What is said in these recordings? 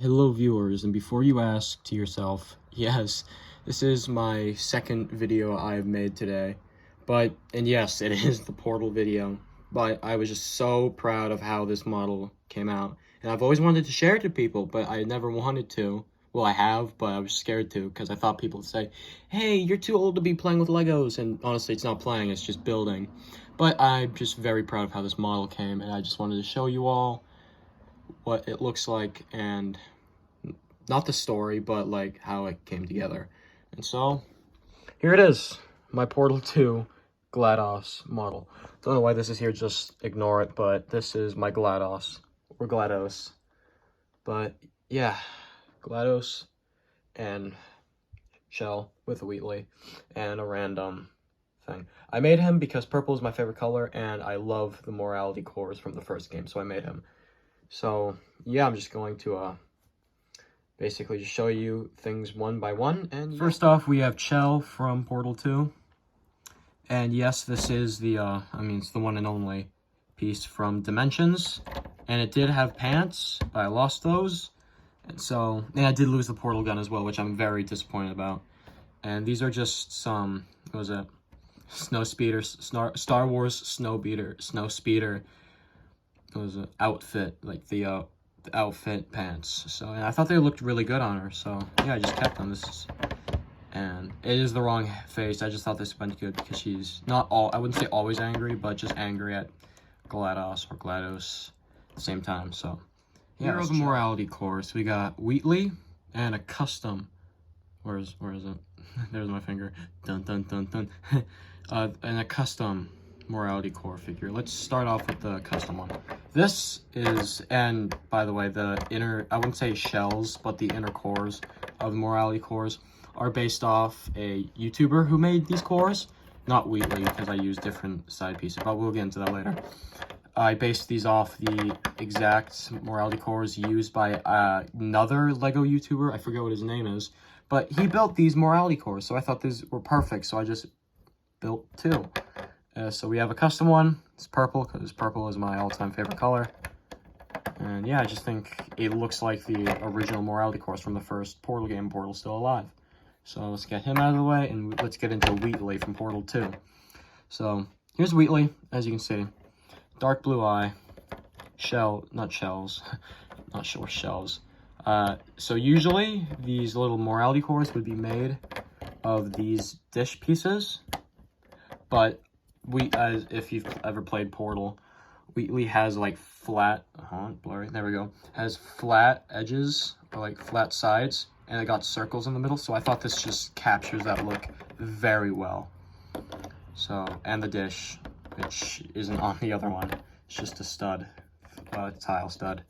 Hello viewers, and before you ask to yourself, yes, this is my second video I've made today, and yes, it is the Portal video, but I was just so proud of how this model came out, and I've always wanted to share it to people, but I never wanted to. Well, I have, but I was scared to, because I thought people would say, hey, you're too old to be playing with Legos, and honestly, it's not playing, it's just building. But I'm just very proud of how this model came, and I just wanted to show you all what it looks like, and not the story, but like how it came together. And so here it is, my Portal 2 GLaDOS model. Don't know why this is here, just ignore it, but this is my GLaDOS, or GLaDOS. But yeah, GLaDOS and shell with a Wheatley and a random thing. I made him because purple is my favorite color, and I love the morality cores from the first game, so I made him. So yeah, I'm just going to basically just show you things one by one. And first off, we have Chell from Portal 2. And yes, this is the, it's the one and only piece from Dimensions. And it did have pants, but I lost those. And I did lose the portal gun as well, which I'm very disappointed about. And these are just some, what was it? Star Wars snow speeder, what was it? Outfit, like the outfit pants. So, and I thought they looked really good on her, so yeah, I just kept them. And it is the wrong face. I just thought this went good because she's not I wouldn't say always angry, but just angry at GLaDOS or GLaDOS at the same time. So yeah, here are the morality cores. We got Wheatley and a custom. Where is it? There's my finger. Dun dun dun dun. And a custom morality core figure. Let's start off with the custom one. This is, and by the way, the inner, I wouldn't say shells, but the inner cores of the morality cores are based off a YouTuber who made these cores, not Wheatley, because I use different side pieces, but we'll get into that later. I based these off the exact morality cores used by another Lego YouTuber. I forget what his name is, but he built these morality cores, so I thought these were perfect, so I just built two. So we have a custom one. It's purple, because purple is my all-time favorite color. And yeah, I just think it looks like the original morality cores from the first Portal game, Portal Still Alive. So let's get him out of the way, and let's get into Wheatley from Portal 2. So here's Wheatley, as you can see. Dark blue eye. Not shells. Not sure shells. So usually, these little morality cores would be made of these dish pieces. But if you've ever played Portal, Wheatley has like flat, blurry, there we go, has flat edges, or like flat sides, and it got circles in the middle, so I thought this just captures that look very well. So, and the dish, which isn't on the other one, it's just a stud, tile stud,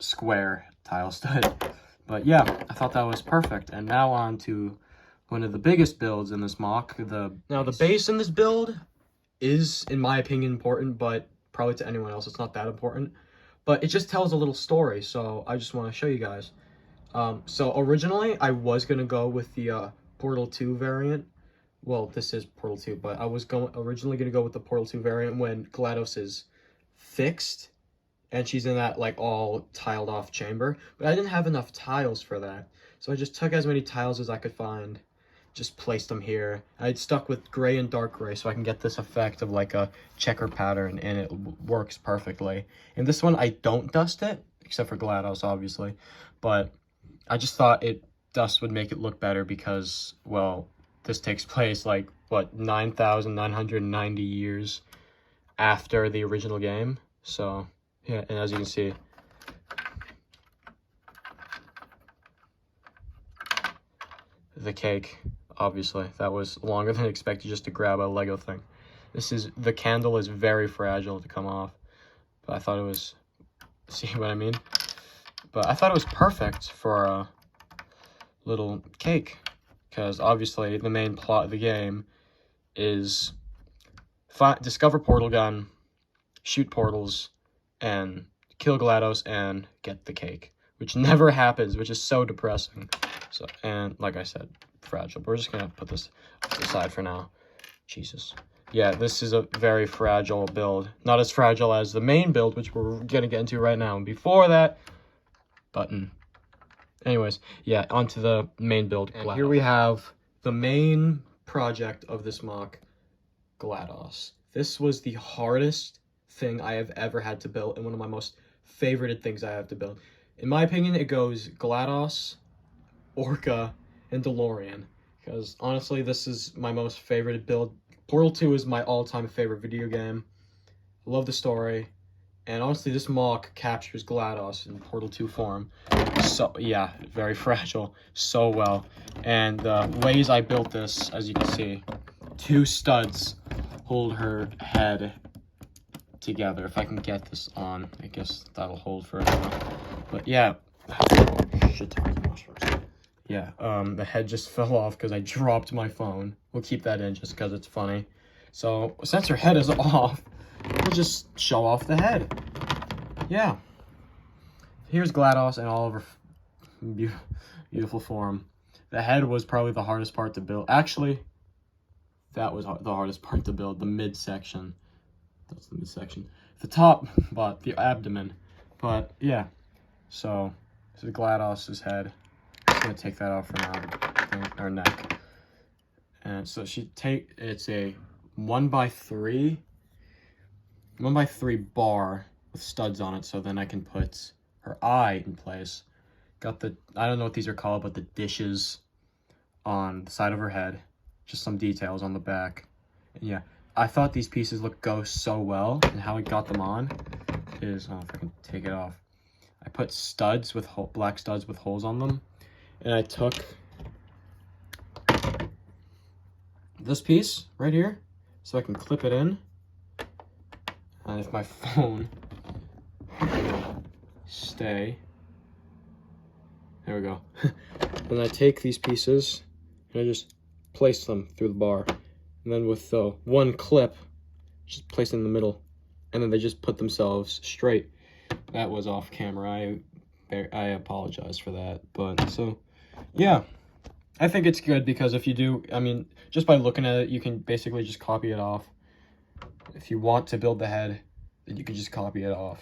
square tile stud. But yeah, I thought that was perfect, and now on to one of the biggest builds in this MOC. Now, the base in this build is, in my opinion, important, but probably to anyone else, it's not that important. But it just tells a little story, so I just want to show you guys. So originally, I was going to go with the Portal 2 variant. Well, this is Portal 2, but I was originally going to go with the Portal 2 variant when GLaDOS is fixed, and she's in that, like, all tiled off chamber. But I didn't have enough tiles for that, so I just took as many tiles as I could find, just placed them here. I'd stuck with gray and dark gray so I can get this effect of like a checker pattern, and it works perfectly. In this one, I don't dust it, except for GLaDOS, obviously, but I just thought dust would make it look better because, well, this takes place like, what, 9,990 years after the original game. So, yeah, and as you can see, the cake, obviously, that was longer than expected just to grab a Lego thing. The candle is very fragile to come off, but I thought it was, see what I mean? But I thought it was perfect for a little cake, because obviously the main plot of the game is discover portal gun, shoot portals, and kill GLaDOS and get the cake, which never happens, which is so depressing. So, and like I said, fragile. We're just gonna put this aside for now. Jesus. Yeah, this is a very fragile build. Not as fragile as the main build, which we're gonna get into right now. And before that, button anyways, yeah, onto the main build. And here we have the main project of this MOC, GLaDOS. This was the hardest thing I have ever had to build, and one of my most favorited things I have to build. In my opinion, it goes GLaDOS, Orca, and DeLorean, because honestly, this is my most favorite build. Portal 2 is my all-time favorite video game. I love the story, and honestly, this MOC captures GLaDOS in Portal 2 form. So, yeah, very fragile, so well. And the ways I built this, as you can see, 2 studs hold her head together. If I can get this on, I guess that'll hold for a while. But yeah, yeah, the head just fell off because I dropped my phone. We'll keep that in just because it's funny. So since her head is off, we'll just show off the head. Yeah, here's GLaDOS in all of her beautiful form. The head was probably the hardest part to build. Actually, that was the hardest part to build, the midsection. That's the midsection. The top, but the abdomen. But yeah, so this is GLaDOS's head. I'm gonna take that off for now, her neck. And so it's a 1x3 bar with studs on it, so then I can put her eye in place. Got the, I don't know what these are called, but the dishes on the side of her head. Just some details on the back. And yeah, I thought these pieces go so well, and how I got them on is, oh, if I can take it off. I put studs with black studs with holes on them, and I took this piece right here, so I can clip it in. And if my phone stay, there we go. Then I take these pieces and I just place them through the bar, and then with the one clip, just place it in the middle, and then they just put themselves straight. That was off camera. I apologize for that, but so yeah, I think it's good because if you do, I mean, just by looking at it, you can basically just copy it off. If you want to build the head, then you can just copy it off.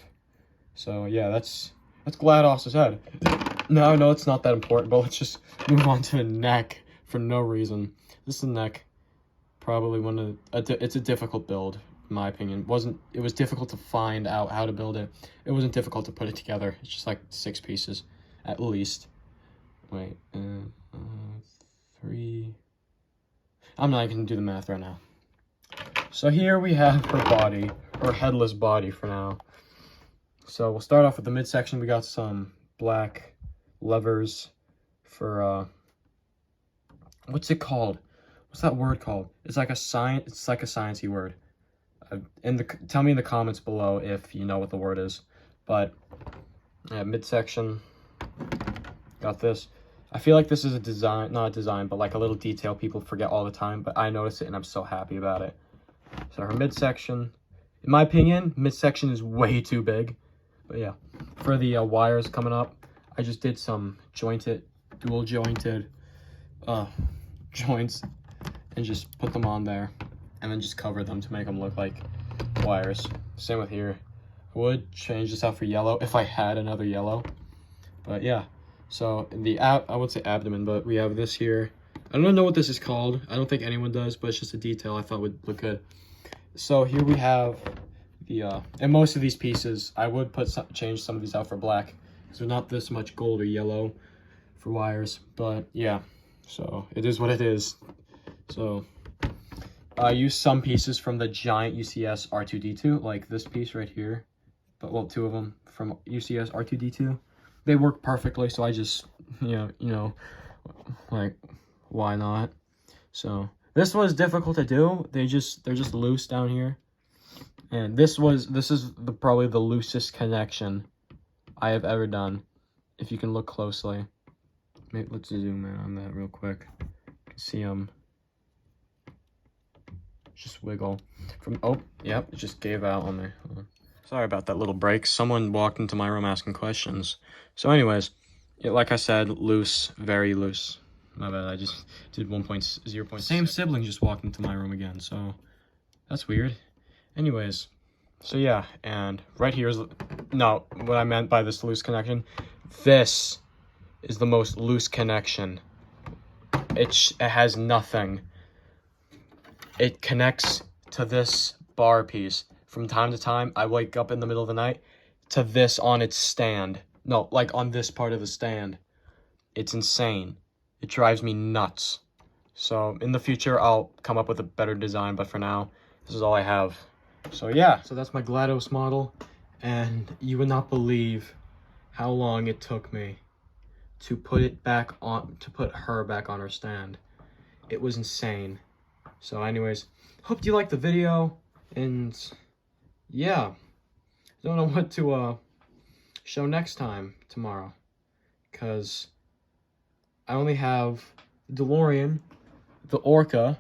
So yeah, that's GLaDOS's head. No, I know it's not that important, but let's just move on to the neck for no reason. This is the neck. Probably it's a difficult build, in my opinion. It was difficult to find out how to build it. It wasn't difficult to put it together. It's just like 6 pieces, at least. Wait, 3. I'm not even gonna do the math right now. So here we have her body, her headless body for now. So we'll start off with the midsection. We got some black levers for, what's it called? What's that word called? It's like a sciencey word. Tell me in the comments below if you know what the word is. But yeah, midsection. Got this. I feel like this is a design, not a design, but like a little detail people forget all the time, but I notice it and I'm so happy about it. So her midsection, in my opinion, midsection is way too big. But yeah, for the wires coming up, I just did some dual jointed joints and just put them on there and then just cover them to make them look like wires. Same with here. I would change this out for yellow if I had another yellow, but yeah. So I would say abdomen, but we have this here. I don't know what this is called. I don't think anyone does, but it's just a detail I thought would look good. So here we have the and most of these pieces I would change some of these out for black because there's not this much gold or yellow for wires, but yeah, so it is what it is. So I used some pieces from the giant UCS R2D2, like this piece right here, but well, 2 of them from UCS R2D2. They work perfectly, so I just, you know, like, why not? So this was difficult to do. They're just loose down here, and this is probably the loosest connection I have ever done. If you can look closely, maybe let's zoom in on that real quick. You can see them. Just wiggle from. Oh, yep, it just gave out on there. Sorry about that little break. Someone walked into my room asking questions. So anyways, like I said, loose, very loose. My bad, I just did 1.0. Same sibling just walked into my room again, so that's weird. Anyways, so yeah, and right here is, no, what I meant by this loose connection, this is the most loose connection. It has nothing. It connects to this bar piece. From time to time, I wake up in the middle of the night to this on its stand. No, like on this part of the stand. It's insane. It drives me nuts. So in the future, I'll come up with a better design, but for now, this is all I have. So yeah, so that's my GLaDOS model, and you would not believe how long it took me to put it back on, to put her back on her stand. It was insane. So anyways, hope you liked the video, and yeah, don't know what to show next time tomorrow, because I only have the DeLorean, the Orca,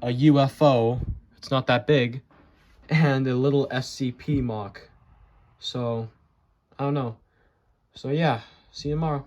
a UFO, it's not that big, and a little SCP MOC. So, I don't know. So yeah, see you tomorrow.